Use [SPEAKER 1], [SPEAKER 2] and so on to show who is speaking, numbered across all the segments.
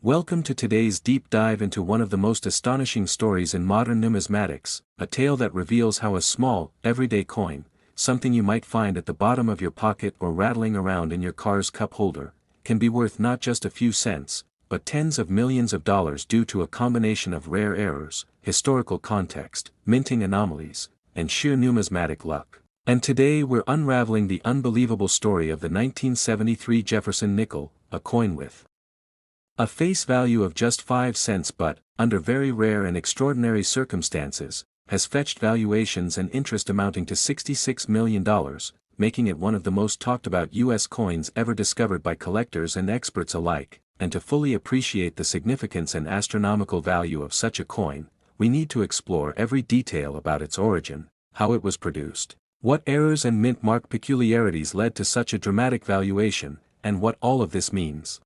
[SPEAKER 1] Welcome to today's deep dive into one of the most astonishing stories in modern numismatics, a tale that reveals how a small, everyday coin, something you might find at the bottom of your pocket or rattling around in your car's cup holder, can be worth not just a few cents, but tens of millions of dollars due to a combination of rare errors, historical context, minting anomalies, and sheer numismatic luck. And today we're unraveling the unbelievable story of the 1973 Jefferson nickel, a coin with a face value of just 5 cents but, under very rare and extraordinary circumstances, has fetched valuations and interest amounting to $66 million, making it one of the most talked about U.S. coins ever discovered by collectors and experts alike. And to fully appreciate the significance and astronomical value of such a coin, we need to explore every detail about its origin, how it was produced, what errors and mint mark peculiarities led to such a dramatic valuation, and what all of this means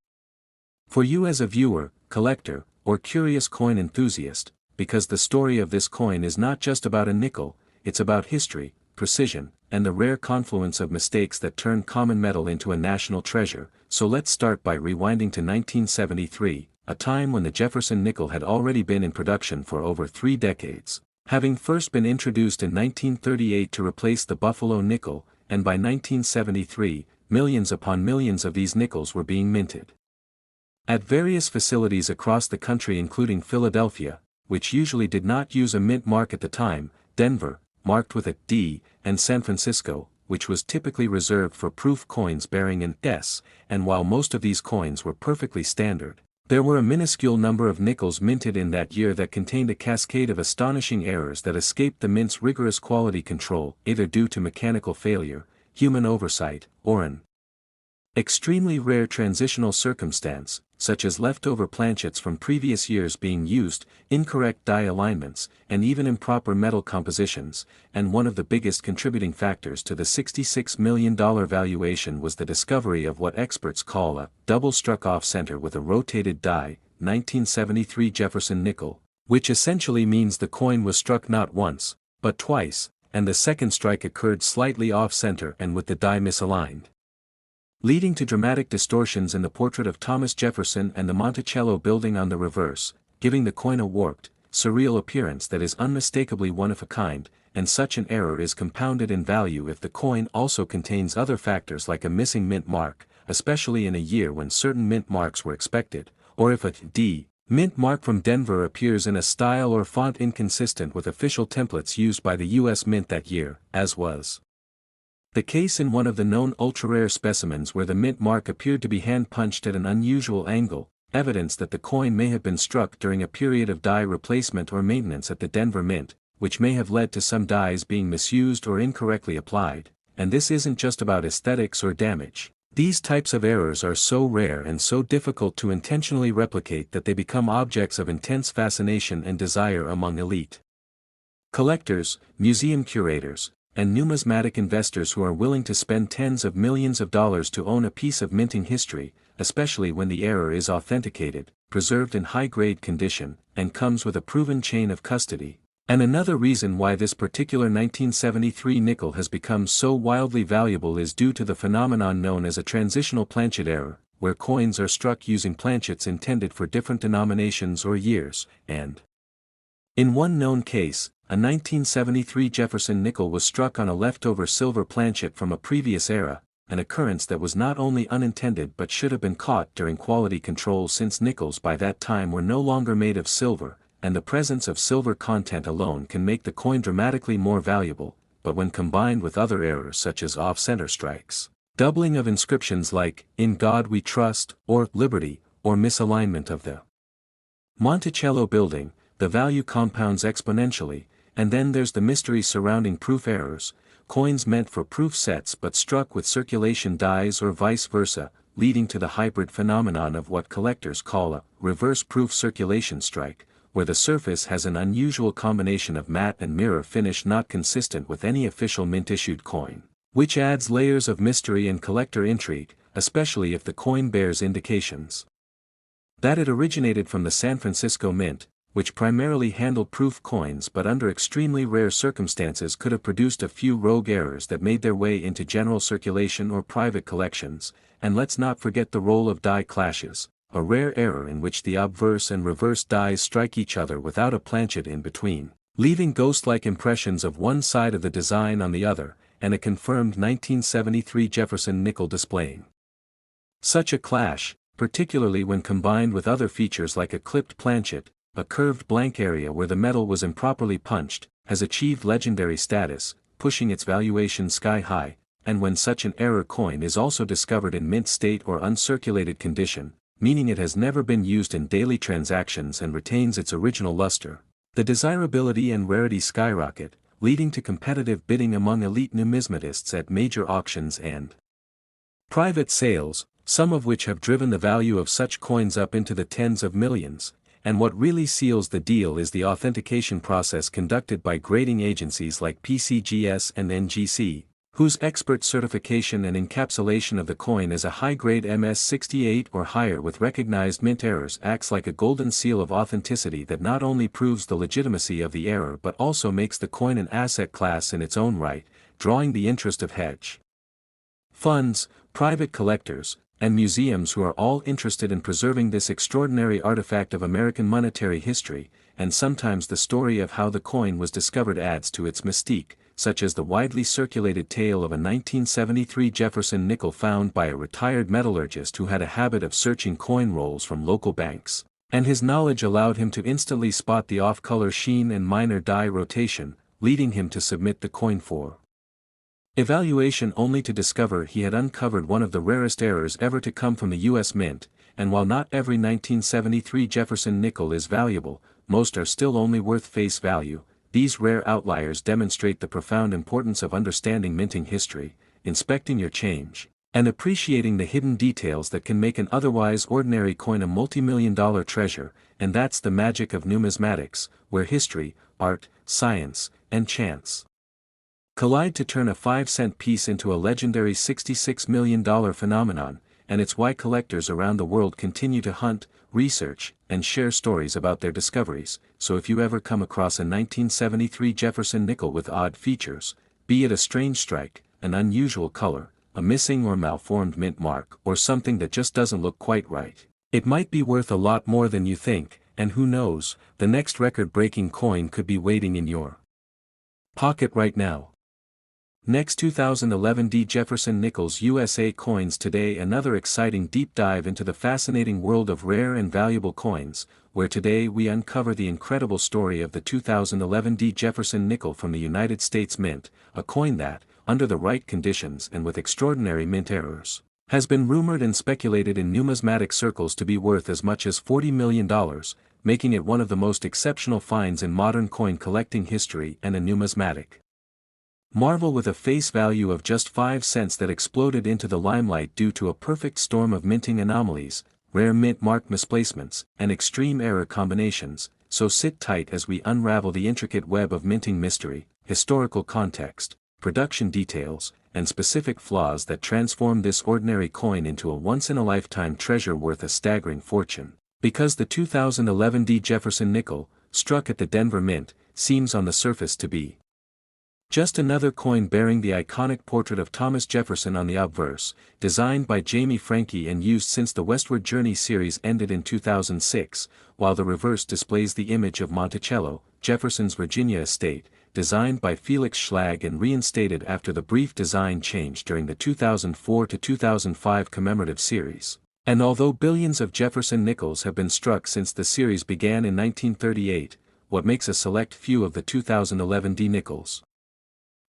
[SPEAKER 1] for you as a viewer, collector, or curious coin enthusiast, because the story of this coin is not just about a nickel, it's about history, precision, and the rare confluence of mistakes that turn common metal into a national treasure. So let's start by rewinding to 1973, a time when the Jefferson nickel had already been in production for over 3 decades, having first been introduced in 1938 to replace the Buffalo nickel, and by 1973, millions upon millions of these nickels were being minted at various facilities across the country, including Philadelphia, which usually did not use a mint mark at the time, Denver, marked with a D, and San Francisco, which was typically reserved for proof coins bearing an S, and while most of these coins were perfectly standard, there were a minuscule number of nickels minted in that year that contained a cascade of astonishing errors that escaped the mint's rigorous quality control, either due to mechanical failure, human oversight, or an extremely rare transitional circumstance, such as leftover planchets from previous years being used, incorrect die alignments, and even improper metal compositions. And one of the biggest contributing factors to the $66 million valuation was the discovery of what experts call a double-struck off-center with a rotated die, 1973 Jefferson nickel, which essentially means the coin was struck not once, but twice, and the second strike occurred slightly off-center and with the die misaligned, leading to dramatic distortions in the portrait of Thomas Jefferson and the Monticello building on the reverse, giving the coin a warped, surreal appearance that is unmistakably one of a kind. And such an error is compounded in value if the coin also contains other factors like a missing mint mark, especially in a year when certain mint marks were expected, or if a D mint mark from Denver appears in a style or font inconsistent with official templates used by the U.S. Mint that year, as was the case in one of the known ultra-rare specimens where the mint mark appeared to be hand-punched at an unusual angle, evidence that the coin may have been struck during a period of die replacement or maintenance at the Denver Mint, which may have led to some dies being misused or incorrectly applied. And this isn't just about aesthetics or damage. These types of errors are so rare and so difficult to intentionally replicate that they become objects of intense fascination and desire among elite collectors, museum curators, and numismatic investors who are willing to spend tens of millions of dollars to own a piece of minting history, especially when the error is authenticated, preserved in high-grade condition, and comes with a proven chain of custody. And another reason why this particular 1973 nickel has become so wildly valuable is due to the phenomenon known as a transitional planchet error, where coins are struck using planchets intended for different denominations or years, and in one known case, a 1973 Jefferson nickel was struck on a leftover silver planchet from a previous era, an occurrence that was not only unintended but should have been caught during quality control, since nickels by that time were no longer made of silver, and the presence of silver content alone can make the coin dramatically more valuable. But when combined with other errors such as off-center strikes, doubling of inscriptions like, "In God We Trust," or "Liberty," or misalignment of the Monticello building, the value compounds exponentially. And then there's the mystery surrounding proof errors, coins meant for proof sets but struck with circulation dies or vice versa, leading to the hybrid phenomenon of what collectors call a reverse proof circulation strike, where the surface has an unusual combination of matte and mirror finish not consistent with any official mint-issued coin, which adds layers of mystery and collector intrigue, especially if the coin bears indications that it originated from the San Francisco Mint, which primarily handled proof coins but under extremely rare circumstances could have produced a few rogue errors that made their way into general circulation or private collections. And let's not forget the role of die clashes, a rare error in which the obverse and reverse dies strike each other without a planchet in between, leaving ghost-like impressions of one side of the design on the other, and a confirmed 1973 Jefferson nickel displaying. Such a clash, particularly when combined with other features like a clipped planchet, a curved blank area where the metal was improperly punched, has achieved legendary status, pushing its valuation sky high, and when such an error coin is also discovered in mint state or uncirculated condition, meaning it has never been used in daily transactions and retains its original luster, the desirability and rarity skyrocket, leading to competitive bidding among elite numismatists at major auctions and private sales, some of which have driven the value of such coins up into the tens of millions. And what really seals the deal is the authentication process conducted by grading agencies like PCGS and NGC, whose expert certification and encapsulation of the coin as a high-grade MS68 or higher with recognized mint errors acts like a golden seal of authenticity that not only proves the legitimacy of the error but also makes the coin an asset class in its own right, drawing the interest of hedge funds, private collectors, and museums who are all interested in preserving this extraordinary artifact of American monetary history, and sometimes the story of how the coin was discovered adds to its mystique, such as the widely circulated tale of a 1973 Jefferson nickel found by a retired metallurgist who had a habit of searching coin rolls from local banks, and his knowledge allowed him to instantly spot the off-color sheen and minor die rotation, leading him to submit the coin for evaluation only to discover he had uncovered one of the rarest errors ever to come from the U.S. Mint, and while not every 1973 Jefferson nickel is valuable, most are still only worth face value. These rare outliers demonstrate the profound importance of understanding minting history, inspecting your change, and appreciating the hidden details that can make an otherwise ordinary coin a multi-million-dollar treasure, and that's the magic of numismatics, where history, art, science, and chance collide to turn a 5-cent piece into a legendary $66 million phenomenon, and it's why collectors around the world continue to hunt, research, and share stories about their discoveries. So if you ever come across a 1973 Jefferson nickel with odd features, be it a strange strike, an unusual color, a missing or malformed mint mark, or something that just doesn't look quite right, it might be worth a lot more than you think, and who knows, the next record-breaking coin could be waiting in your pocket right now. Next, 2011 D. Jefferson Nickels USA coins. Today, another exciting deep dive into the fascinating world of rare and valuable coins, where today we uncover the incredible story of the 2011 D. Jefferson nickel from the United States Mint, a coin that, under the right conditions and with extraordinary mint errors, has been rumored and speculated in numismatic circles to be worth as much as $40 million, making it one of the most exceptional finds in modern coin collecting history and a numismatic marvel with a face value of just 5 cents that exploded into the limelight due to a perfect storm of minting anomalies, rare mint mark misplacements, and extreme error combinations. So sit tight as we unravel the intricate web of minting mystery, historical context, production details, and specific flaws that transform this ordinary coin into a once-in-a-lifetime treasure worth a staggering fortune. Because the 2011 D. Jefferson nickel, struck at the Denver Mint, seems on the surface to be just another coin bearing the iconic portrait of Thomas Jefferson on the obverse, designed by Jamie Franke and used since the Westward Journey series ended in 2006, while the reverse displays the image of Monticello, Jefferson's Virginia estate, designed by Felix Schlag and reinstated after the brief design change during the 2004 to 2005 commemorative series. And although billions of Jefferson nickels have been struck since the series began in 1938, what makes a select few of the 2011 D nickels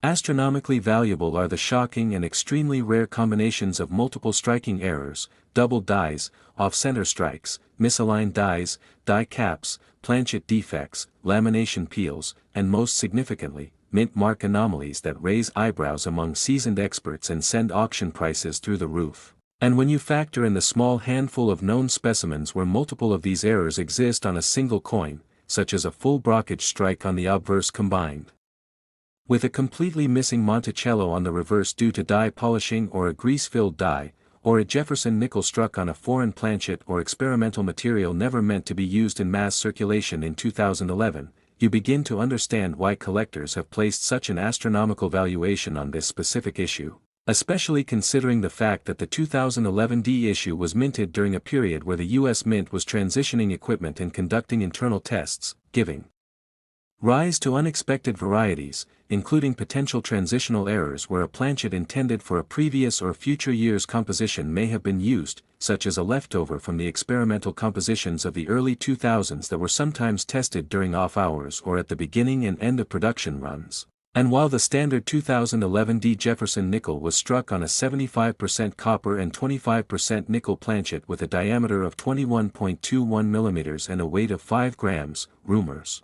[SPEAKER 1] astronomically valuable are the shocking and extremely rare combinations of multiple striking errors, double dies, off-center strikes, misaligned dies, die caps, planchet defects, lamination peels, and most significantly, mint mark anomalies that raise eyebrows among seasoned experts and send auction prices through the roof. And when you factor in the small handful of known specimens where multiple of these errors exist on a single coin, such as a full brockage strike on the obverse combined with a completely missing Monticello on the reverse due to die polishing or a grease-filled die, or a Jefferson nickel struck on a foreign planchet or experimental material never meant to be used in mass circulation in 2011, you begin to understand why collectors have placed such an astronomical valuation on this specific issue. Especially considering the fact that the 2011 D issue was minted during a period where the U.S. Mint was transitioning equipment and conducting internal tests, giving rise to unexpected varieties, including potential transitional errors where a planchet intended for a previous or future year's composition may have been used, such as a leftover from the experimental compositions of the early 2000s that were sometimes tested during off hours or at the beginning and end of production runs. And while the standard 2011 D Jefferson nickel was struck on a 75% copper and 25% nickel planchet with a diameter of 21.21 mm and a weight of 5 grams, rumors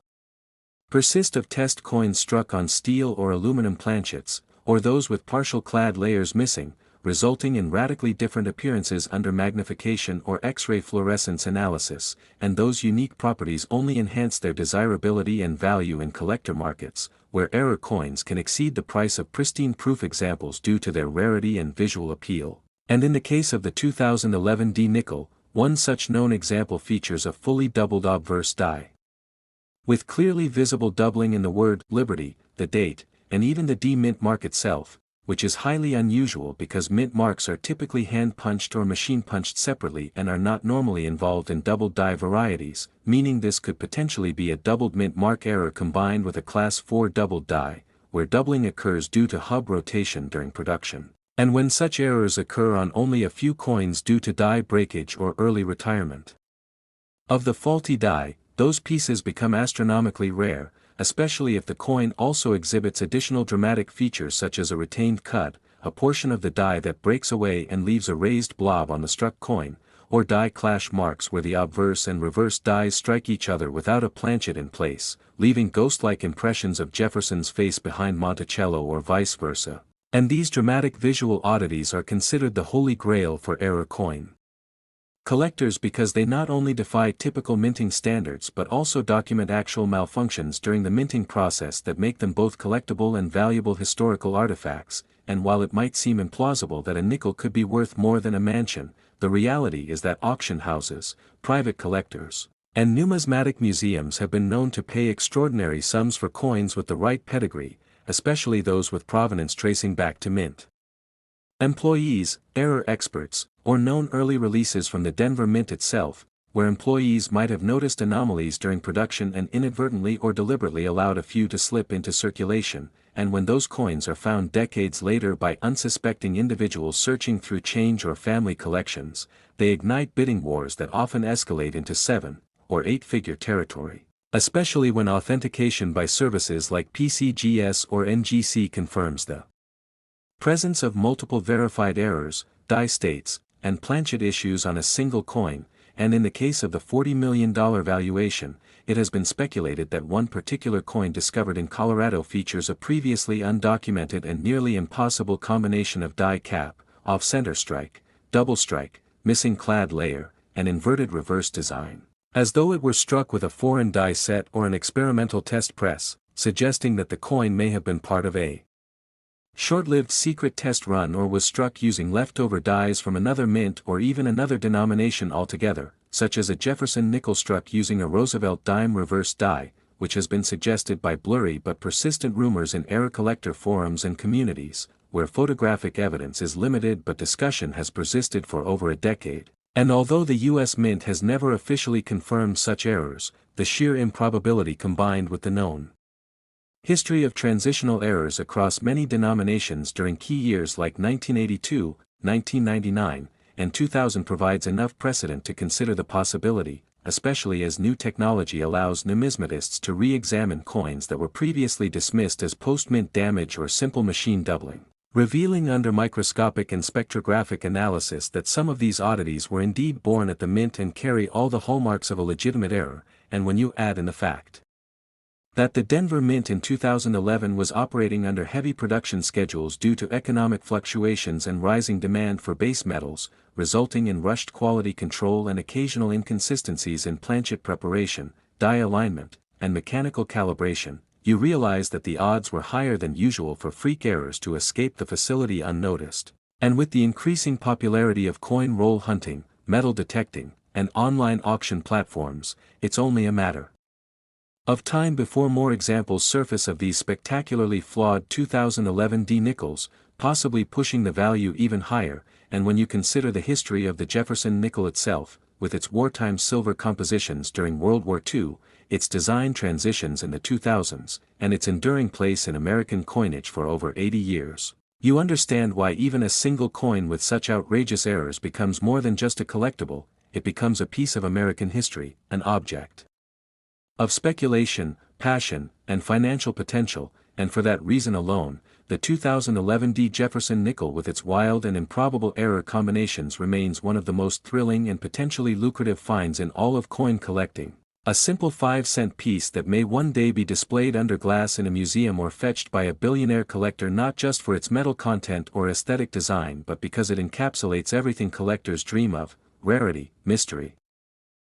[SPEAKER 1] persist of test coins struck on steel or aluminum planchets, or those with partial clad layers missing, resulting in radically different appearances under magnification or X-ray fluorescence analysis, and those unique properties only enhance their desirability and value in collector markets, where error coins can exceed the price of pristine proof examples due to their rarity and visual appeal. And in the case of the 2011 D nickel, one such known example features a fully doubled obverse die, with clearly visible doubling in the word Liberty, the date, and even the D mint mark itself, which is highly unusual because mint marks are typically hand-punched or machine-punched separately and are not normally involved in doubled die varieties, meaning this could potentially be a doubled mint mark error combined with a Class 4 doubled die, where doubling occurs due to hub rotation during production, and when such errors occur on only a few coins due to die breakage or early retirement of the faulty die. Those pieces become astronomically rare, especially if the coin also exhibits additional dramatic features such as a retained cut, a portion of the die that breaks away and leaves a raised blob on the struck coin, or die clash marks where the obverse and reverse dies strike each other without a planchet in place, leaving ghost-like impressions of Jefferson's face behind Monticello or vice versa. And these dramatic visual oddities are considered the holy grail for error coin collectors because they not only defy typical minting standards but also document actual malfunctions during the minting process that make them both collectible and valuable historical artifacts. And while it might seem implausible that a nickel could be worth more than a mansion, the reality is that auction houses, private collectors, and numismatic museums have been known to pay extraordinary sums for coins with the right pedigree, especially those with provenance tracing back to mint employees, error experts, or known early releases from the Denver Mint itself, where employees might have noticed anomalies during production and inadvertently or deliberately allowed a few to slip into circulation, and when those coins are found decades later by unsuspecting individuals searching through change or family collections, they ignite bidding wars that often escalate into 7- or 8-figure territory, especially when authentication by services like PCGS or NGC confirms the presence of multiple verified errors, die states, and planchet issues on a single coin. And in the case of the $40 million valuation, it has been speculated that one particular coin discovered in Colorado features a previously undocumented and nearly impossible combination of die cap, off-center strike, double strike, missing clad layer, and inverted reverse design, as though it were struck with a foreign die set or an experimental test press, suggesting that the coin may have been part of a short-lived secret test run or was struck using leftover dies from another mint or even another denomination altogether, such as a Jefferson nickel struck using a Roosevelt dime reverse die, which has been suggested by blurry but persistent rumors in error collector forums and communities, where photographic evidence is limited but discussion has persisted for over a decade. And although the U.S. Mint has never officially confirmed such errors, the sheer improbability combined with the known history of transitional errors across many denominations during key years like 1982, 1999, and 2000 provides enough precedent to consider the possibility, especially as new technology allows numismatists to re-examine coins that were previously dismissed as post-mint damage or simple machine doubling, revealing under microscopic and spectrographic analysis that some of these oddities were indeed born at the mint and carry all the hallmarks of a legitimate error. And when you add in the fact that the Denver Mint in 2011 was operating under heavy production schedules due to economic fluctuations and rising demand for base metals, resulting in rushed quality control and occasional inconsistencies in planchet preparation, die alignment, and mechanical calibration, you realize that the odds were higher than usual for freak errors to escape the facility unnoticed. And with the increasing popularity of coin roll hunting, metal detecting, and online auction platforms, it's only a matter of time before more examples surface of these spectacularly flawed 2011 D nickels, possibly pushing the value even higher, and when you consider the history of the Jefferson nickel itself, with its wartime silver compositions during World War II, its design transitions in the 2000s, and its enduring place in American coinage for over 80 years, you understand why even a single coin with such outrageous errors becomes more than just a collectible. It becomes a piece of American history, an object of speculation, passion, and financial potential, and for that reason alone, the 2011 Jefferson nickel with its wild and improbable error combinations remains one of the most thrilling and potentially lucrative finds in all of coin collecting. A simple 5-cent piece that may one day be displayed under glass in a museum or fetched by a billionaire collector not just for its metal content or aesthetic design but because it encapsulates everything collectors dream of: rarity, mystery,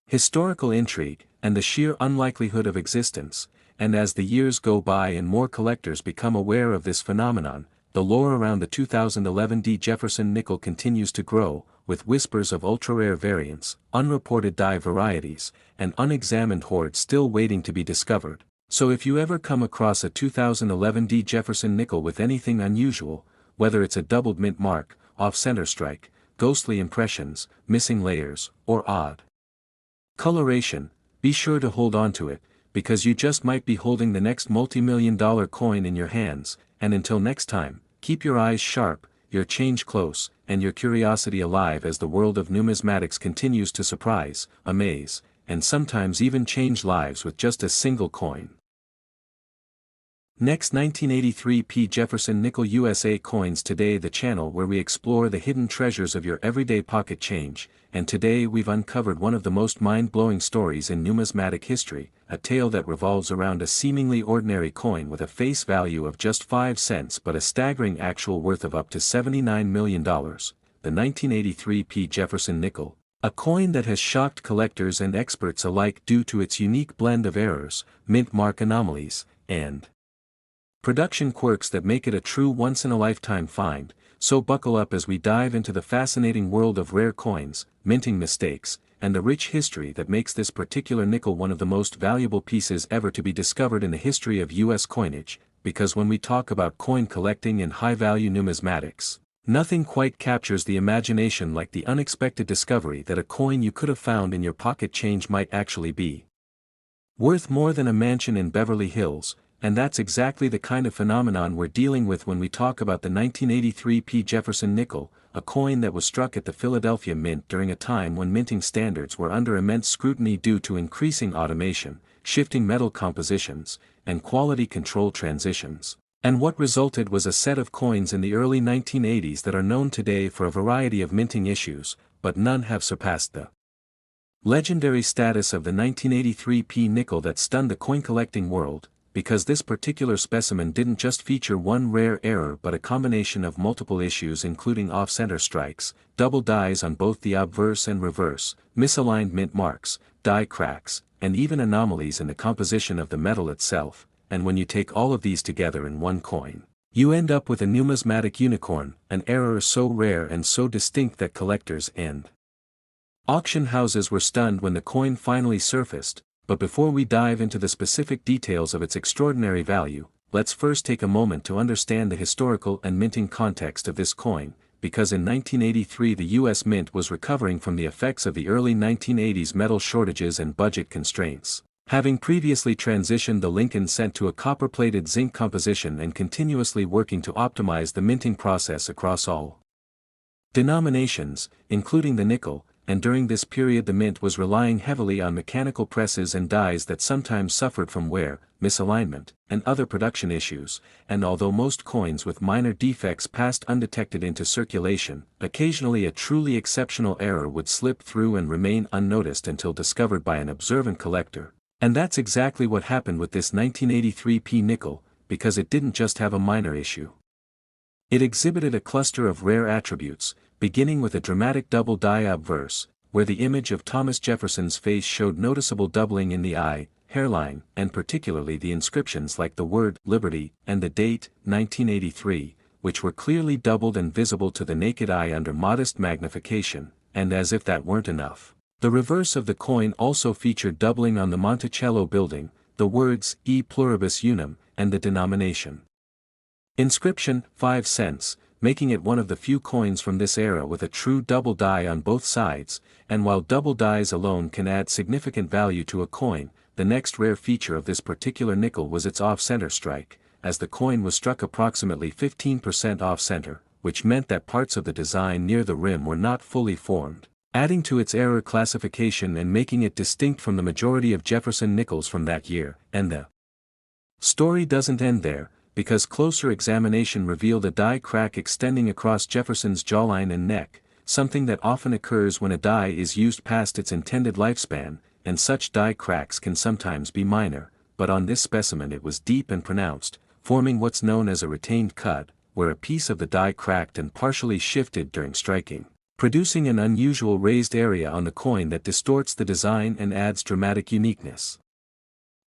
[SPEAKER 1] historical intrigue, and the sheer unlikelihood of existence. And as the years go by and more collectors become aware of this phenomenon, the lore around the 2011 Jefferson nickel continues to grow, with whispers of ultra-rare variants, unreported die varieties, and unexamined hoards still waiting to be discovered. So if you ever come across a 2011 Jefferson nickel with anything unusual, whether it's a doubled mint mark, off-center strike, ghostly impressions, missing layers, or odd coloration, be sure to hold on to it, because you just might be holding the next multi-million-dollar coin in your hands. And until next time, keep your eyes sharp, your change close, and your curiosity alive as the world of numismatics continues to surprise, amaze, and sometimes even change lives with just a single coin. Next, 1983 P. Jefferson Nickel USA Coins. Today, the channel where we explore the hidden treasures of your everyday pocket change, and today we've uncovered one of the most mind-blowing stories in numismatic history, a tale that revolves around a seemingly ordinary coin with a face value of just 5 cents but a staggering actual worth of up to $79 million, the 1983 P. Jefferson Nickel, a coin that has shocked collectors and experts alike due to its unique blend of errors, mint mark anomalies, and production quirks that make it a true once-in-a-lifetime find. So buckle up as we dive into the fascinating world of rare coins, minting mistakes, and the rich history that makes this particular nickel one of the most valuable pieces ever to be discovered in the history of U.S. coinage, because when we talk about coin collecting and high-value numismatics, nothing quite captures the imagination like the unexpected discovery that a coin you could have found in your pocket change might actually be worth more than a mansion in Beverly Hills. And that's exactly the kind of phenomenon we're dealing with when we talk about the 1983 P. Jefferson nickel, a coin that was struck at the Philadelphia Mint during a time when minting standards were under immense scrutiny due to increasing automation, shifting metal compositions, and quality control transitions. And what resulted was a set of coins in the early 1980s that are known today for a variety of minting issues, but none have surpassed the legendary status of the 1983 P. nickel that stunned the coin collecting world, because this particular specimen didn't just feature one rare error but a combination of multiple issues including off-center strikes, double dies on both the obverse and reverse, misaligned mint marks, die cracks, and even anomalies in the composition of the metal itself. And when you take all of these together in one coin, you end up with a numismatic unicorn, an error so rare and so distinct that collectors and auction houses were stunned when the coin finally surfaced. But before we dive into the specific details of its extraordinary value, let's first take a moment to understand the historical and minting context of this coin, because in 1983 the U.S. Mint was recovering from the effects of the early 1980s metal shortages and budget constraints, having previously transitioned the Lincoln cent to a copper-plated zinc composition and continuously working to optimize the minting process across all denominations, including the nickel. And during this period the mint was relying heavily on mechanical presses and dies that sometimes suffered from wear, misalignment, and other production issues, and although most coins with minor defects passed undetected into circulation, occasionally a truly exceptional error would slip through and remain unnoticed until discovered by an observant collector. And that's exactly what happened with this 1983 P nickel, because it didn't just have a minor issue. It exhibited a cluster of rare attributes, beginning with a dramatic double die obverse, where the image of Thomas Jefferson's face showed noticeable doubling in the eye, hairline, and particularly the inscriptions like the word Liberty and the date 1983, which were clearly doubled and visible to the naked eye under modest magnification. And as if that weren't enough, the reverse of the coin also featured doubling on the Monticello building, the words E pluribus unum, and the denomination inscription 5 cents, making it one of the few coins from this era with a true double die on both sides, and while double dies alone can add significant value to a coin, the next rare feature of this particular nickel was its off-center strike, as the coin was struck approximately 15% off-center, which meant that parts of the design near the rim were not fully formed, adding to its error classification and making it distinct from the majority of Jefferson nickels from that year. And the story doesn't end there, because closer examination revealed a die crack extending across Jefferson's jawline and neck, something that often occurs when a die is used past its intended lifespan, and such die cracks can sometimes be minor, but on this specimen it was deep and pronounced, forming what's known as a retained cut, where a piece of the die cracked and partially shifted during striking, producing an unusual raised area on the coin that distorts the design and adds dramatic uniqueness.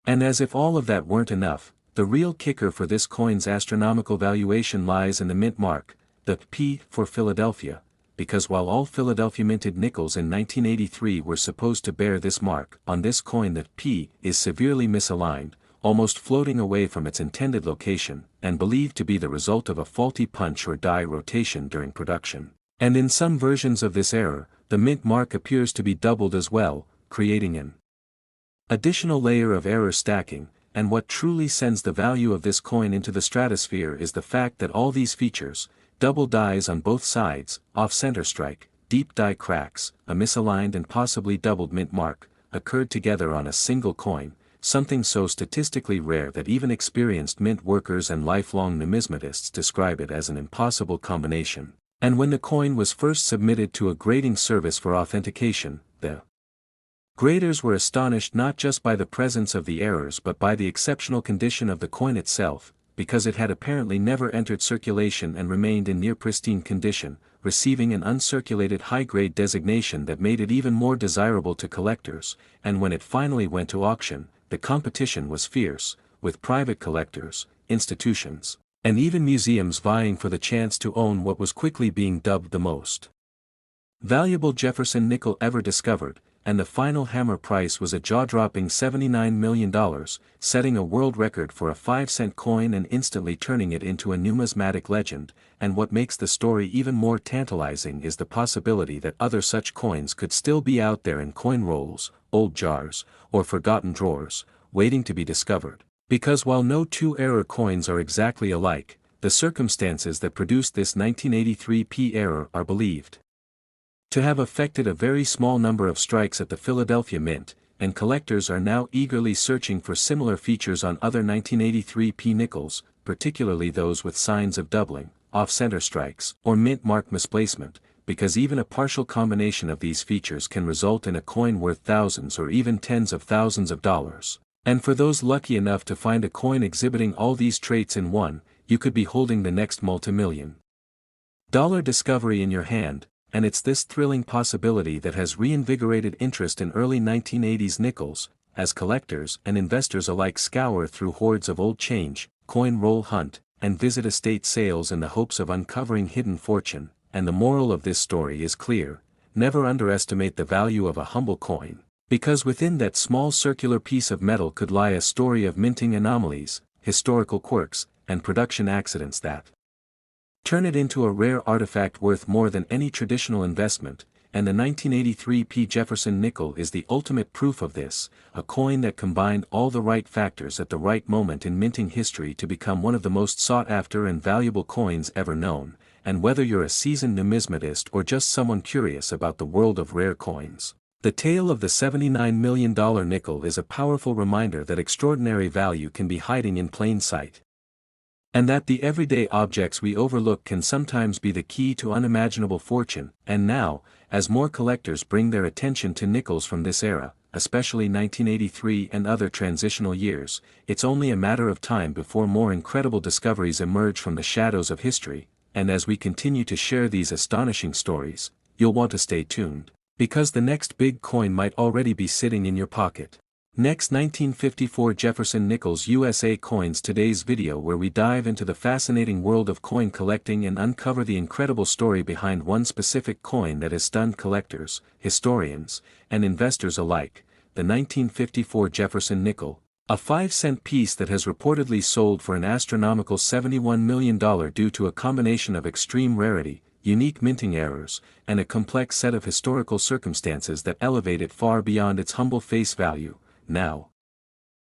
[SPEAKER 1] And as if all of that weren't enough, the real kicker for this coin's astronomical valuation lies in the mint mark, the P for Philadelphia, because while all Philadelphia minted nickels in 1983 were supposed to bear this mark, on this coin the P is severely misaligned, almost floating away from its intended location, and believed to be the result of a faulty punch or die rotation during production. And in some versions of this error, the mint mark appears to be doubled as well, creating an additional layer of error stacking, and what truly sends the value of this coin into the stratosphere is the fact that all these features, double dies on both sides, off-center strike, deep die cracks, a misaligned and possibly doubled mint mark, occurred together on a single coin, something so statistically rare that even experienced mint workers and lifelong numismatists describe it as an impossible combination. And when the coin was first submitted to a grading service for authentication, the graders were astonished not just by the presence of the errors but by the exceptional condition of the coin itself, because it had apparently never entered circulation and remained in near pristine condition, receiving an uncirculated high-grade designation that made it even more desirable to collectors, and when it finally went to auction, the competition was fierce, with private collectors, institutions, and even museums vying for the chance to own what was quickly being dubbed the most valuable Jefferson nickel ever discovered, and the final hammer price was a jaw-dropping $79 million, setting a world record for a 5-cent coin and instantly turning it into a numismatic legend. And what makes the story even more tantalizing is the possibility that other such coins could still be out there in coin rolls, old jars, or forgotten drawers, waiting to be discovered. Because while no two error coins are exactly alike, the circumstances that produced this 1983 P error are believed to have affected a very small number of strikes at the Philadelphia Mint, and collectors are now eagerly searching for similar features on other 1983 P nickels, particularly those with signs of doubling, off-center strikes, or mint mark misplacement, because even a partial combination of these features can result in a coin worth thousands or even tens of thousands of dollars. And for those lucky enough to find a coin exhibiting all these traits in one, you could be holding the next multi-million-dollar discovery in your hand. And it's this thrilling possibility that has reinvigorated interest in early 1980s nickels, as collectors and investors alike scour through hordes of old change, coin roll hunt, and visit estate sales in the hopes of uncovering hidden fortune. And the moral of this story is clear: never underestimate the value of a humble coin, because within that small circular piece of metal could lie a story of minting anomalies, historical quirks, and production accidents that turn it into a rare artifact worth more than any traditional investment. And the 1983 P. Jefferson nickel is the ultimate proof of this, a coin that combined all the right factors at the right moment in minting history to become one of the most sought-after and valuable coins ever known. And whether you're a seasoned numismatist or just someone curious about the world of rare coins, the tale of the $79 million nickel is a powerful reminder that extraordinary value can be hiding in plain sight, and that the everyday objects we overlook can sometimes be the key to unimaginable fortune. And now, as more collectors bring their attention to nickels from this era, especially 1983 and other transitional years, it's only a matter of time before more incredible discoveries emerge from the shadows of history. And as we continue to share these astonishing stories, you'll want to stay tuned, because the next big coin might already be sitting in your pocket. Next, 1954 Jefferson Nickels USA coins. Today's video where we dive into the fascinating world of coin collecting and uncover the incredible story behind one specific coin that has stunned collectors, historians, and investors alike, the 1954 Jefferson nickel, A 5-cent piece that has reportedly sold for an astronomical $71 million due to a combination of extreme rarity, unique minting errors, and a complex set of historical circumstances that elevate it far beyond its humble face value. Now,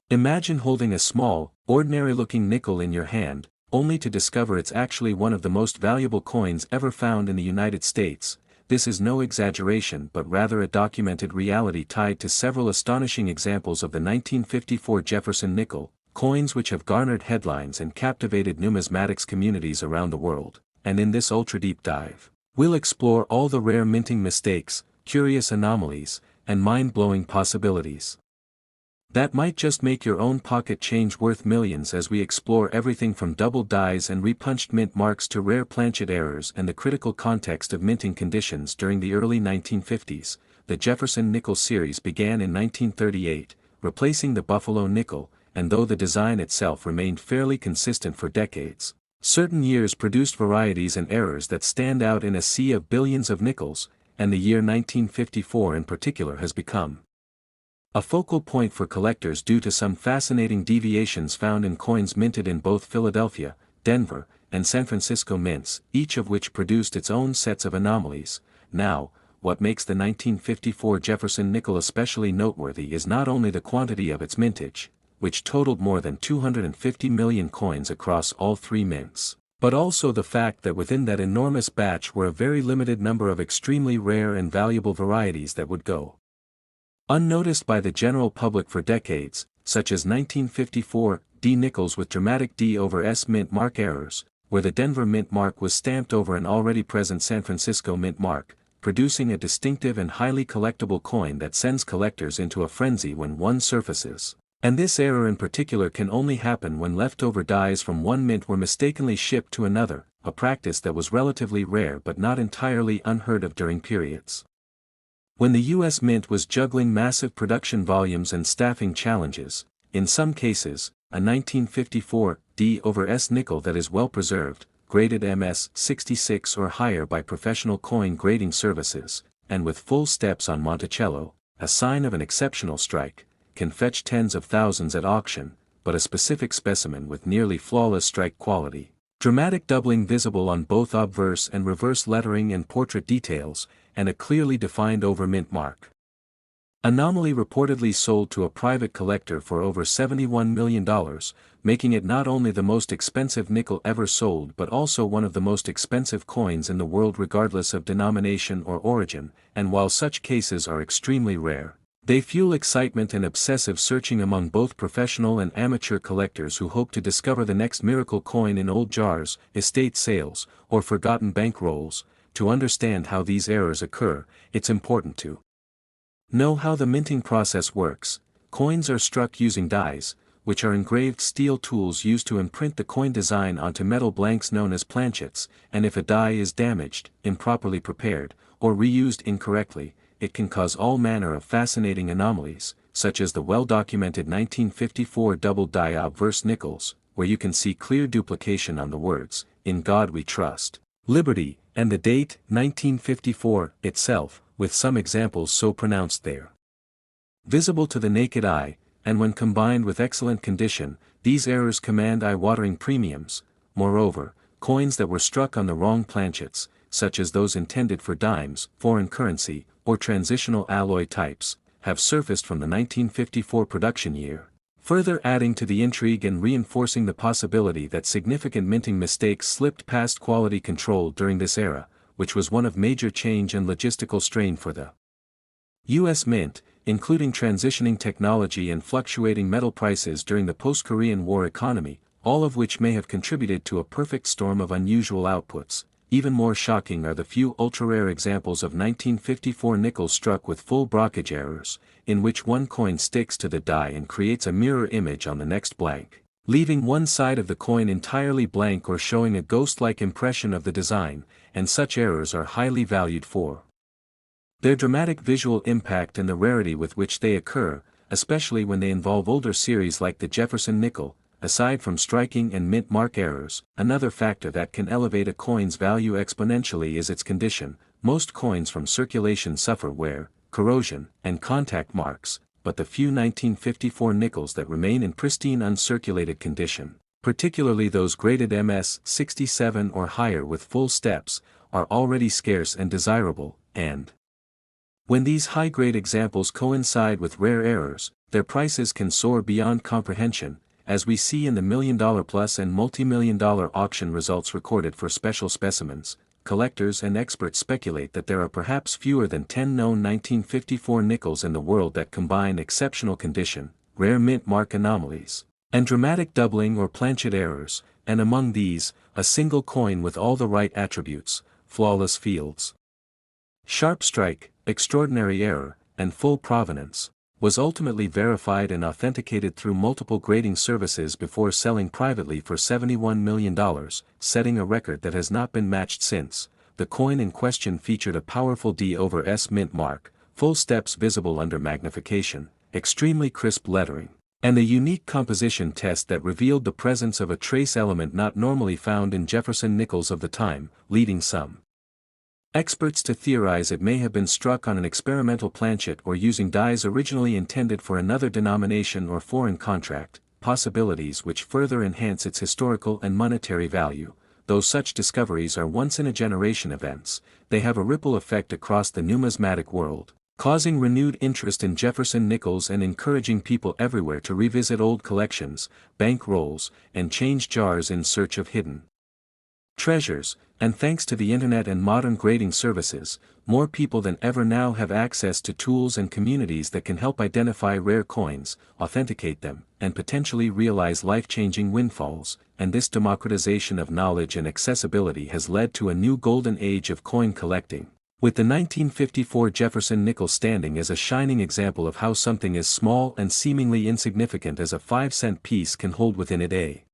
[SPEAKER 1] imagine holding a small, ordinary-looking nickel in your hand, only to discover it's actually one of the most valuable coins ever found in the United States. This is no exaggeration but rather a documented reality tied to several astonishing examples of the 1954 Jefferson nickel, coins which have garnered headlines and captivated numismatics communities around the world. And in this ultra-deep dive, we'll explore all the rare minting mistakes, curious anomalies, and mind-blowing possibilities that might just make your own pocket change worth millions as we explore everything from double dyes and repunched mint marks to rare planchet errors and the critical context of minting conditions during the early 1950s. The Jefferson nickel series began in 1938, replacing the Buffalo nickel, and though the design itself remained fairly consistent for decades, certain years produced varieties and errors that stand out in a sea of billions of nickels, and the year 1954 in particular has become a focal point for collectors due to some fascinating deviations found in coins minted in both Philadelphia, Denver, and San Francisco mints, each of which produced its own sets of anomalies. Now, what makes the 1954 Jefferson nickel especially noteworthy is not only the quantity of its mintage, which totaled more than 250 million coins across all three mints, but also the fact that within that enormous batch were a very limited number of extremely rare and valuable varieties that would go unnoticed by the general public for decades, such as 1954 D nickels with dramatic D over S mint mark errors, where the Denver mint mark was stamped over an already present San Francisco mint mark, producing a distinctive and highly collectible coin that sends collectors into a frenzy when one surfaces. And this error in particular can only happen when leftover dies from one mint were mistakenly shipped to another, a practice that was relatively rare but not entirely unheard of during periods when the U.S. Mint was juggling massive production volumes and staffing challenges. In some cases, a 1954 D over S nickel that is well preserved, graded MS 66 or higher by professional coin grading services, and with full steps on Monticello, a sign of an exceptional strike, can fetch tens of thousands at auction, but a specific specimen with nearly flawless strike quality, dramatic doubling visible on both obverse and reverse lettering and portrait details, and a clearly defined over-mint mark. Anomaly reportedly sold to a private collector for over $71 million, making it not only the most expensive nickel ever sold but also one of the most expensive coins in the world regardless of denomination or origin, and while such cases are extremely rare, they fuel excitement and obsessive searching among both professional and amateur collectors who hope to discover the next miracle coin in old jars, estate sales, or forgotten bank rolls. To understand how these errors occur, it's important to know how the minting process works. Coins are struck using dies, which are engraved steel tools used to imprint the coin design onto metal blanks known as planchets, and if a die is damaged, improperly prepared, or reused incorrectly, it can cause all manner of fascinating anomalies, such as the well-documented 1954 double die obverse nickels, where you can see clear duplication on the words, "In God We Trust," "Liberty," and the date, 1954, itself, with some examples so pronounced there. Visible to the naked eye, and when combined with excellent condition, these errors command eye-watering premiums. Moreover, coins that were struck on the wrong planchets, such as those intended for dimes, foreign currency, or transitional alloy types, have surfaced from the 1954 production year, further adding to the intrigue and reinforcing the possibility that significant minting mistakes slipped past quality control during this era, which was one of major change and logistical strain for the U.S. Mint, including transitioning technology and fluctuating metal prices during the post-Korean War economy, all of which may have contributed to a perfect storm of unusual outputs. Even more shocking are the few ultra-rare examples of 1954 nickels struck with full blockage errors, in which one coin sticks to the die and creates a mirror image on the next blank, leaving one side of the coin entirely blank or showing a ghost-like impression of the design, and such errors are highly valued for their dramatic visual impact and the rarity with which they occur, especially when they involve older series like the Jefferson nickel. Aside from striking and mint mark errors, another factor that can elevate a coin's value exponentially is its condition. Most coins from circulation suffer wear, corrosion, and contact marks, but the few 1954 nickels that remain in pristine uncirculated condition, particularly those graded MS 67 or higher with full steps, are already scarce and desirable, and when these high-grade examples coincide with rare errors, their prices can soar beyond comprehension, as we see in the million-dollar-plus and multi-million-dollar auction results recorded for special specimens. Collectors and experts speculate that there are perhaps fewer than 10 known 1954 nickels in the world that combine exceptional condition, rare mint mark anomalies, and dramatic doubling or planchet errors, and among these, a single coin with all the right attributes, flawless fields, sharp strike, extraordinary error, and full provenance, was ultimately verified and authenticated through multiple grading services before selling privately for $71 million, setting a record that has not been matched since. The coin in question featured a powerful D/S mint mark, full steps visible under magnification, extremely crisp lettering, and a unique composition test that revealed the presence of a trace element not normally found in Jefferson nickels of the time, leading some experts to theorize it may have been struck on an experimental planchet or using dies originally intended for another denomination or foreign contract, possibilities which further enhance its historical and monetary value. Though such discoveries are once-in-a-generation events, they have a ripple effect across the numismatic world, causing renewed interest in Jefferson nickels and encouraging people everywhere to revisit old collections, bank rolls, and change jars in search of hidden treasures. And thanks to the internet and modern grading services, more people than ever now have access to tools and communities that can help identify rare coins, authenticate them, and potentially realize life-changing windfalls. And this democratization of knowledge and accessibility has led to a new golden age of coin collecting, with the 1954 Jefferson nickel standing as a shining example of how something as small and seemingly insignificant as a 5-cent piece can hold within it a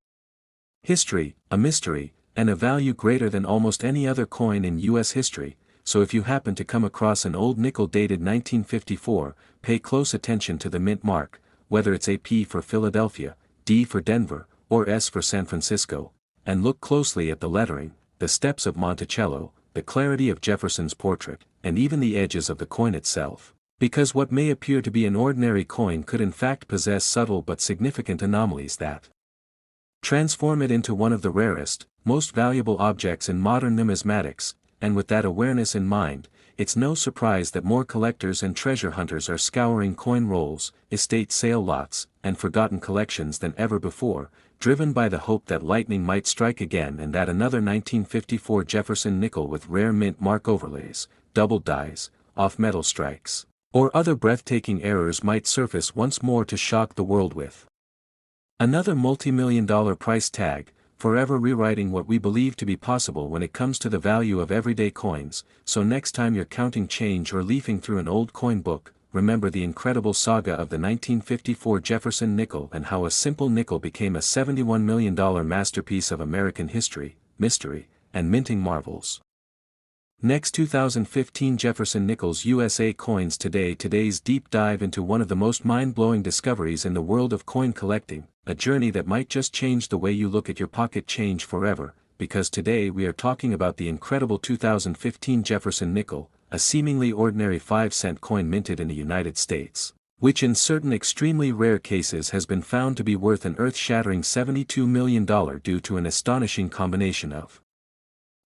[SPEAKER 1] history, a mystery, and a value greater than almost any other coin in U.S. history. So if you happen to come across an old nickel dated 1954, pay close attention to the mint mark, whether it's a P for Philadelphia, D for Denver, or S for San Francisco, and look closely at the lettering, the steps of Monticello, the clarity of Jefferson's portrait, and even the edges of the coin itself, because what may appear to be an ordinary coin could in fact possess subtle but significant anomalies that transform it into one of the rarest, most valuable objects in modern numismatics. And with that awareness in mind, it's no surprise that more collectors and treasure hunters are scouring coin rolls, estate sale lots, and forgotten collections than ever before, driven by the hope that lightning might strike again and that another 1954 Jefferson nickel with rare mint mark overlays, doubled dies, off-metal strikes, or other breathtaking errors might surface once more to shock the world with another multi-million-dollar price tag, forever rewriting what we believe to be possible when it comes to the value of everyday coins. So next time you're counting change or leafing through an old coin book, remember the incredible saga of the 1954 Jefferson nickel and how a simple nickel became a $71 million masterpiece of American history, mystery, and minting marvels. Next, 2015 Jefferson Nickels USA coins today. Today's deep dive into one of the most mind-blowing discoveries in the world of coin collecting, a journey that might just change the way you look at your pocket change forever, because today we are talking about the incredible 2015 Jefferson nickel, a seemingly ordinary 5-cent coin minted in the United States, which in certain extremely rare cases has been found to be worth an earth-shattering $72 million due to an astonishing combination of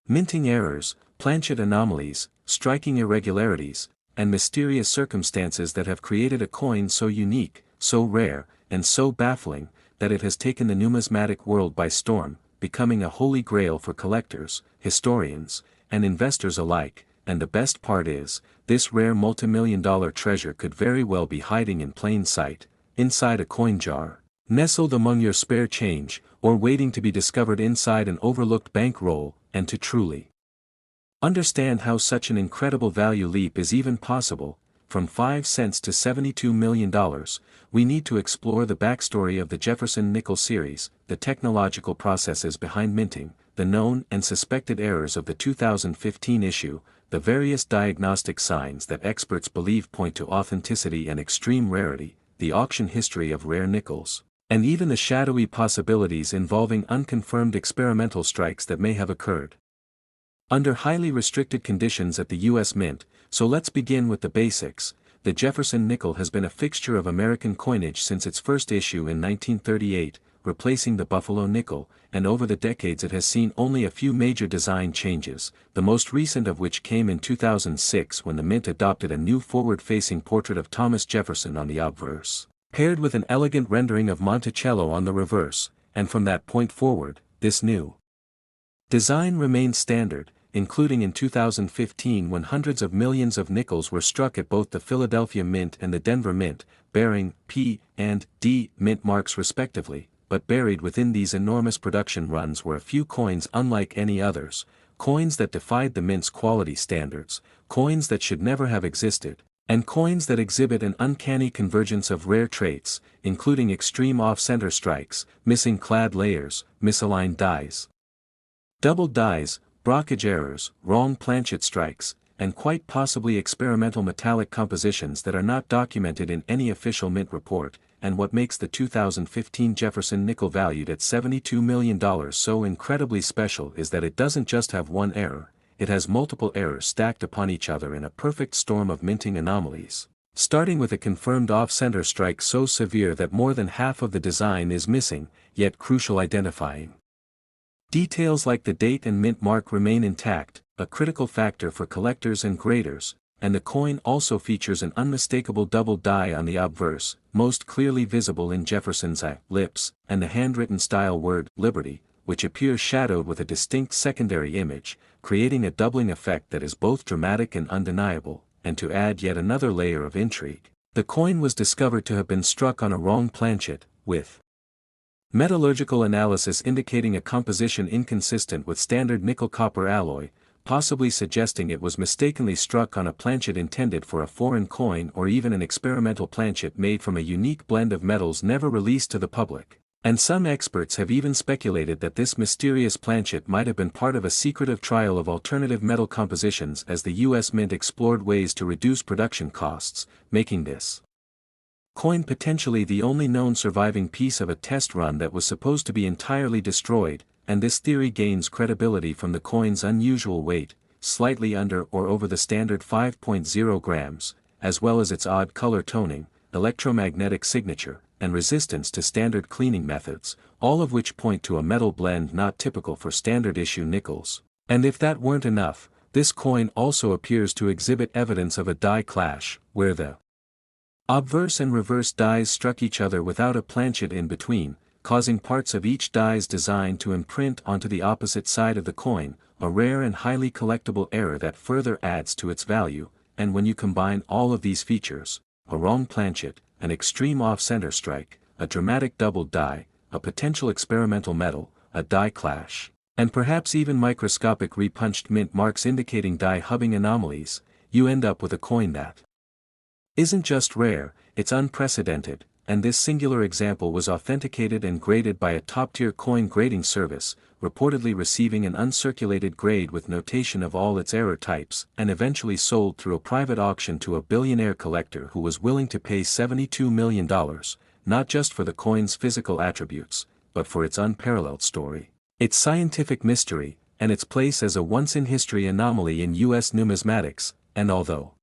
[SPEAKER 1] minting errors, planchet anomalies, striking irregularities, and mysterious circumstances that have created a coin so unique, so rare, and so baffling, that it has taken the numismatic world by storm, becoming a holy grail for collectors, historians, and investors alike. And the best part is, this rare multimillion-dollar treasure could very well be hiding in plain sight, inside a coin jar, nestled among your spare change, or waiting to be discovered inside an overlooked bank roll. And to truly understand how such an incredible value leap is even possible, from 5 cents to $72 million, we need to explore the backstory of the Jefferson nickel series, the technological processes behind minting, the known and suspected errors of the 2015 issue, the various diagnostic signs that experts believe point to authenticity and extreme rarity, the auction history of rare nickels, and even the shadowy possibilities involving unconfirmed experimental strikes that may have occurred under highly restricted conditions at the U.S. Mint. So let's begin with the basics. the Jefferson nickel has been a fixture of American coinage since its first issue in 1938, replacing the Buffalo nickel, and over the decades it has seen only a few major design changes, the most recent of which came in 2006 when the Mint adopted a new forward-facing portrait of Thomas Jefferson on the obverse, paired with an elegant rendering of Monticello on the reverse, and from that point forward, this new design remained standard, including in 2015 when hundreds of millions of nickels were struck at both the Philadelphia Mint and the Denver Mint, bearing P and D mint marks respectively, but buried within these enormous production runs were a few coins unlike any others, coins that defied the Mint's quality standards, coins that should never have existed, and coins that exhibit an uncanny convergence of rare traits, including extreme off-center strikes, missing clad layers, misaligned dies, doubled dies, blockage errors, wrong planchet strikes, and quite possibly experimental metallic compositions that are not documented in any official Mint report, and what makes the 2015 Jefferson nickel valued at $72 million so incredibly special is that it doesn't just have one error, it has multiple errors stacked upon each other in a perfect storm of minting anomalies, starting with a confirmed off-center strike so severe that more than half of the design is missing, yet crucial identifying details like the date and mint mark remain intact, a critical factor for collectors and graders, and the coin also features an unmistakable double die on the obverse, most clearly visible in Jefferson's lips, and the handwritten style word, Liberty, which appears shadowed with a distinct secondary image, creating a doubling effect that is both dramatic and undeniable, and to add yet another layer of intrigue, the coin was discovered to have been struck on a wrong planchet, with metallurgical analysis indicating a composition inconsistent with standard nickel-copper alloy, possibly suggesting it was mistakenly struck on a planchet intended for a foreign coin or even an experimental planchet made from a unique blend of metals never released to the public. And some experts have even speculated that this mysterious planchet might have been part of a secretive trial of alternative metal compositions as the U.S. Mint explored ways to reduce production costs, making this coin potentially the only known surviving piece of a test run that was supposed to be entirely destroyed, and this theory gains credibility from the coin's unusual weight, slightly under or over the standard 5.0 grams, as well as its odd color toning, electromagnetic signature, and resistance to standard cleaning methods, all of which point to a metal blend not typical for standard issue nickels. And if that weren't enough, this coin also appears to exhibit evidence of a die clash, where the obverse and reverse dies struck each other without a planchet in between, causing parts of each die's design to imprint onto the opposite side of the coin, a rare and highly collectible error that further adds to its value, and when you combine all of these features, a wrong planchet, an extreme off-center strike, a dramatic double die, a potential experimental metal, a die clash, and perhaps even microscopic repunched mint marks indicating die hubbing anomalies, you end up with a coin that isn't just rare, it's unprecedented, and this singular example was authenticated and graded by a top-tier coin grading service, reportedly receiving an uncirculated grade with notation of all its error types, and eventually sold through a private auction to a billionaire collector who was willing to pay $72 million, not just for the coin's physical attributes, but for its unparalleled story, its scientific mystery, and its place as a once-in-history anomaly in U.S. numismatics, and although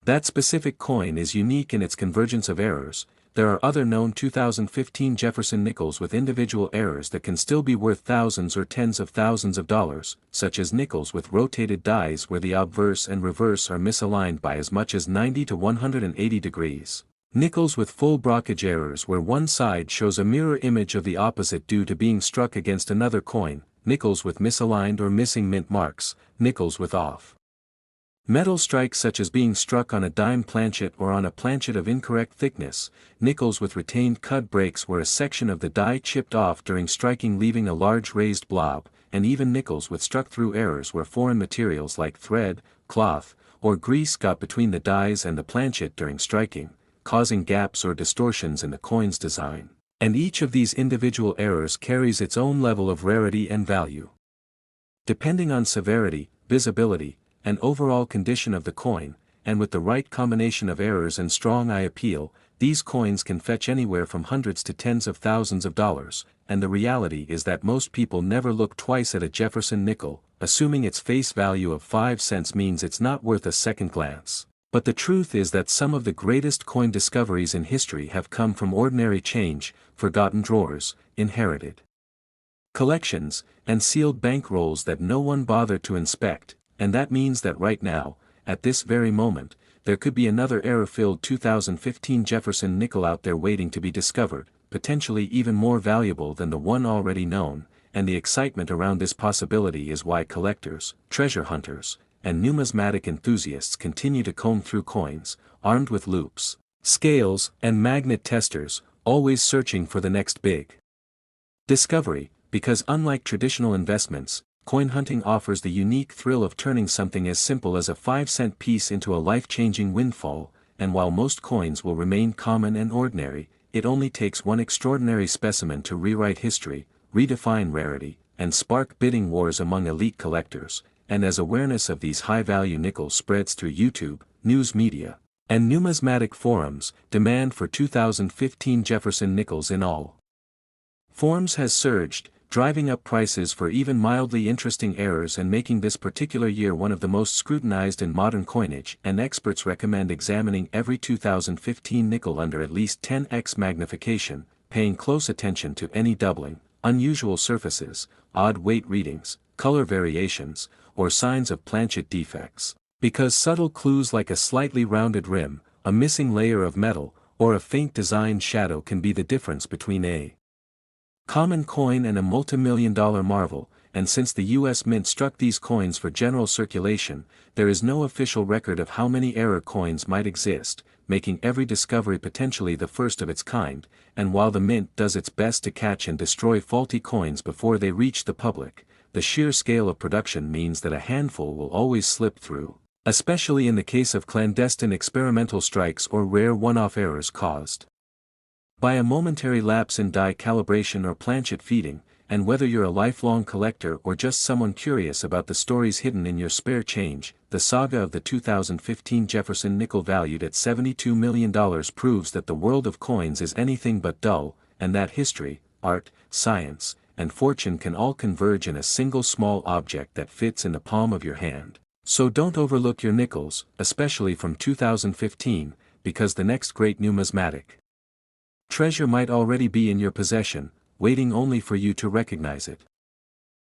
[SPEAKER 1] that specific coin is unique in its convergence of errors, there are other known 2015 Jefferson nickels with individual errors that can still be worth thousands or tens of thousands of dollars, such as nickels with rotated dies where the obverse and reverse are misaligned by as much as 90 to 180 degrees. Nickels with full blockage errors where one side shows a mirror image of the opposite due to being struck against another coin, nickels with misaligned or missing mint marks, nickels with off metal strikes such as being struck on a dime planchet or on a planchet of incorrect thickness, nickels with retained cut breaks where a section of the die chipped off during striking leaving a large raised blob, and even nickels with struck-through errors where foreign materials like thread, cloth, or grease got between the dies and the planchet during striking, causing gaps or distortions in the coin's design. And each of these individual errors carries its own level of rarity and value. Depending on severity, visibility, and overall condition of the coin, and with the right combination of errors and strong eye appeal, these coins can fetch anywhere from hundreds to tens of thousands of dollars, and the reality is that most people never look twice at a Jefferson nickel, assuming its face value of 5 cents means it's not worth a second glance. But the truth is that some of the greatest coin discoveries in history have come from ordinary change, forgotten drawers, inherited collections, and sealed bank rolls that no one bothered to inspect, and that means that right now, at this very moment, there could be another era-filled 2015 Jefferson nickel out there waiting to be discovered, potentially even more valuable than the one already known, and the excitement around this possibility is why collectors, treasure hunters, and numismatic enthusiasts continue to comb through coins, armed with loupes, scales, and magnet testers, always searching for the next big discovery, because unlike traditional investments, coin hunting offers the unique thrill of turning something as simple as a 5-cent piece into a life-changing windfall, and while most coins will remain common and ordinary, it only takes one extraordinary specimen to rewrite history, redefine rarity, and spark bidding wars among elite collectors, and as awareness of these high-value nickels spreads through YouTube, news media, and numismatic forums, demand for 2015 Jefferson nickels in all forms has surged, driving up prices for even mildly interesting errors and making this particular year one of the most scrutinized in modern coinage, and experts recommend examining every 2015 nickel under at least 10x magnification, paying close attention to any doubling, unusual surfaces, odd weight readings, color variations, or signs of planchet defects. Because subtle clues like a slightly rounded rim, a missing layer of metal, or a faint design shadow can be the difference between a common coin and a multi-million-dollar marvel, and since the U.S. Mint struck these coins for general circulation, there is no official record of how many error coins might exist, making every discovery potentially the first of its kind, and while the Mint does its best to catch and destroy faulty coins before they reach the public, the sheer scale of production means that a handful will always slip through, especially in the case of clandestine experimental strikes or rare one-off errors caused by a momentary lapse in die calibration or planchet feeding, and whether you're a lifelong collector or just someone curious about the stories hidden in your spare change, the saga of the 2015 Jefferson nickel valued at $72 million proves that the world of coins is anything but dull, and that history, art, science, and fortune can all converge in a single small object that fits in the palm of your hand. So don't overlook your nickels, especially from 2015, because the next great numismatic treasure might already be in your possession, waiting only for you to recognize it.